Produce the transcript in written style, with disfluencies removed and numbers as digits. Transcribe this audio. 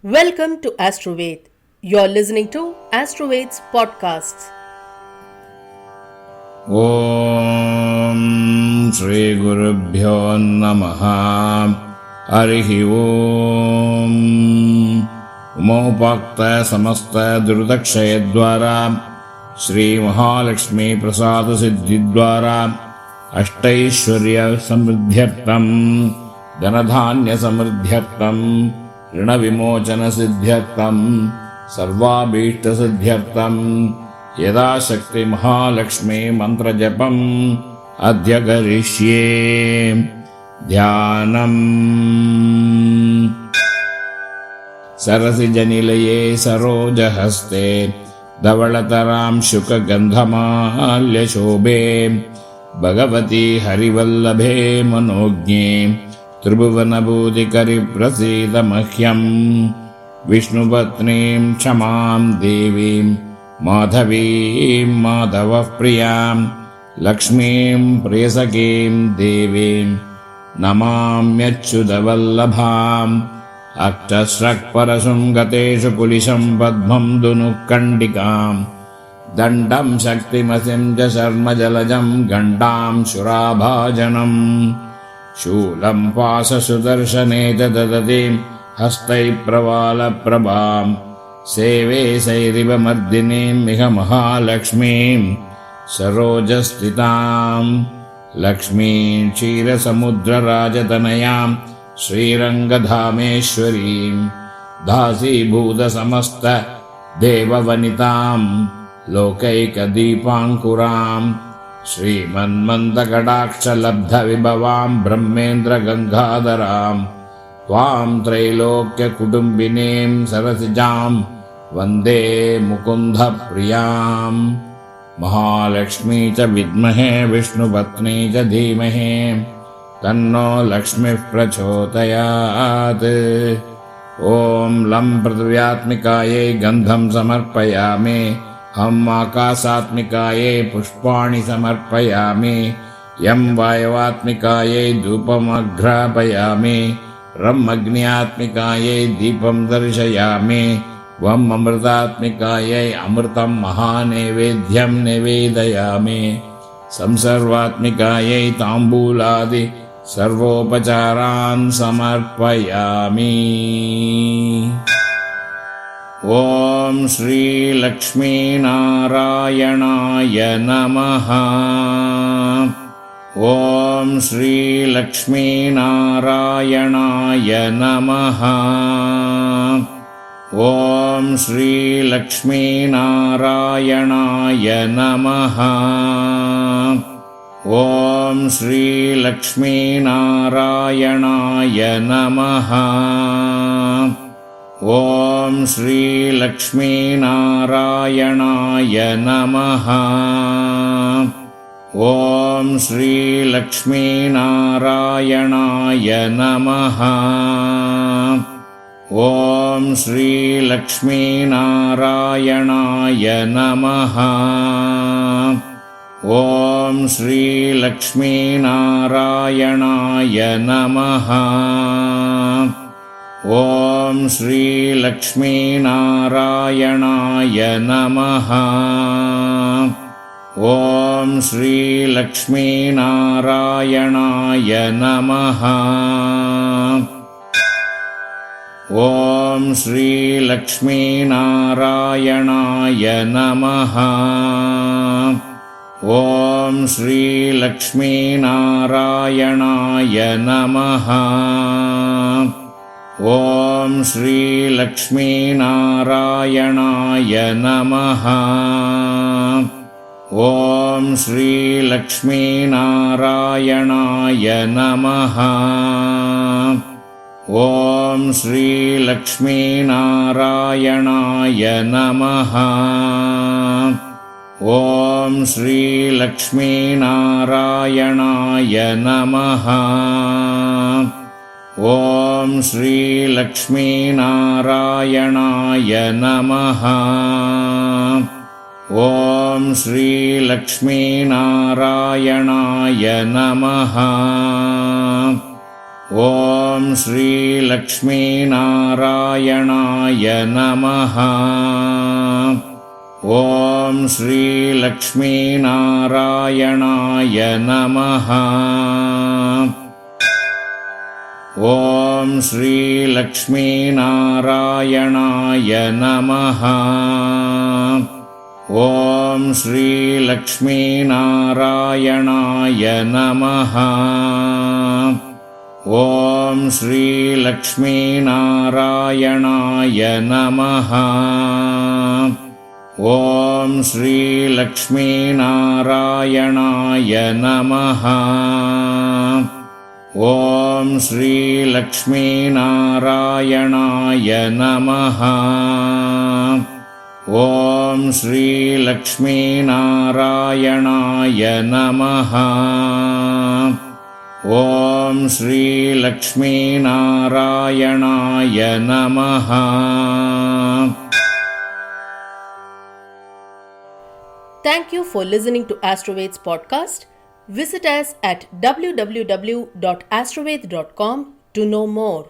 Welcome to Astroved. You're listening to Astroved's podcasts. ఓం శ్రీ గురుభ్యో నమః. హరి ఓం. ఉమోపాక్త సమస్త దుర్దక్షయ ద్వారా శ్రీ మహాలక్ష్మీ ప్రసాద సిద్ధి ద్వారా అష్టైశ్వర్య సమృద్ధ్యర్థం ధనధాన్య సమృద్ధ్యర్థం ऋण विमोचन सिद्ध्यर्थं सर्वाभीष्ट सिद्ध्यर्थं यदाशक्ति महालक्ष्मी मंत्र जपम् अद्य करिष्ये. ध्यानम्. सरसिजनिलये सरोजहस्ते धवलतरां शुकगन्धमाल्यशोभे भगवती हरिवल्लभे मनोज्ञे त्रिभुवनभूतिकरि प्रसीद मह्यम्. विष्णुपत्नीं क्षमां देवीं माधवीं माधवः प्रियां लक्ष्मीं प्रियसखीं देवीं नमाम्यच्युतवल्लभाम्. अष्टस्रक्परशुं गतेषु कुलिशं पद्मं दुनुकण्डिकां दण्डं शक्तिमसिं च शर्मजलजं गण्डां शुराभाजनम्. शूलं पाशसुदर्शने च ददतीं हस्तैः प्रवालप्रभां सेवे सैरिव मर्दिनीं मिह महालक्ष्मीं सरोजस्थितां. लक्ष्मीं क्षीरसमुद्रराजतनयां श्रीरङ्गधामेश्वरीं दासीभूतसमस्त देववनितां लोकैकदीपाङ्कुरां श्रीमन्मन्दकटाक्षलब्धविभवां ब्रह्मेन्द्रगङ्गाधरां त्वां त्रैलोक्यकुटुम्बिनीं सरसिजां वन्दे मुकुन्दप्रियां. महालक्ष्मी च विद्महे विष्णुपत्नी च धीमहि तन्नो लक्ष्मीः प्रचोदयात्. ॐ लं पृथिव्यात्मिकायै गन्धं समर्पयामि. हम आकाशात्मिकायै पुष्पाणि समर्पयामि. यं वायवात्मिकायै धूपमघ्रापयामि. रं अग्न्यात्मिकायै दीपं दर्शयामि. वं अमृतात्मिकायै अमृतं महानैवेद्यं निवेदयामि. संसर्वात्मिकायै ताम्बूलादि सर्वोपचारान् समर्पयामि. ओम श्री लक्ष्मी नारायणाय नमः. ओम श्री लक्ष्मी नारायणाय नमः. ओम श्री लक्ष्मी नारायणाय नमः. ओम श्री लक्ष्मी नारायणाय नमः. ओम श्री लक्ष्मी नारायणाय नमः. ओम श्री लक्ष्मी नारायणाय नमः. ओम श्री लक्ष्मी नारायणाय नमः. ओम श्री लक्ष्मी नारायणाय नमः. ओम श्री लक्ष्मी नारायणाय नमः. ओम श्री लक्ष्मी नारायणाय नमः. ओम श्री लक्ष्मी नारायणाय नमः. ओम श्री लक्ष्मी नारायणाय नमः. ओम श्री लक्ष्मी नारायणाय नमः. ओम श्री लक्ष्मी नारायणाय नमः. ओम श्री लक्ष्मी नारायणाय नमः. ओम श्री लक्ष्मी नारायणाय नमः. ओम श्री लक्ष्मी नारायणाय नमः. ओम श्री लक्ष्मी नारायणाय नमः. ॐ श्रीलक्ष्मीनारायणाय नमः। ॐ श्रीलक्ष्मीनारायणाय नमः। ॐ श्रीलक्ष्मीनारायणाय नमः। ॐ श्रीलक्ष्मीनारायणाय नमः। ॐ श्रीलक्ष्मीनारायणाय नमः। ॐ श्रीलक्ष्मीनारायणाय नमः। ॐ श्रीलक्ष्मीनारायणाय नमः। ॐ श्रीलक्ष्मीनारायणाय नमः। ॐ श्रीलक्ष्मीनारायणाय नमः। Thank you for listening to Astroveds podcast. Visit us at www.astroved.com to know more.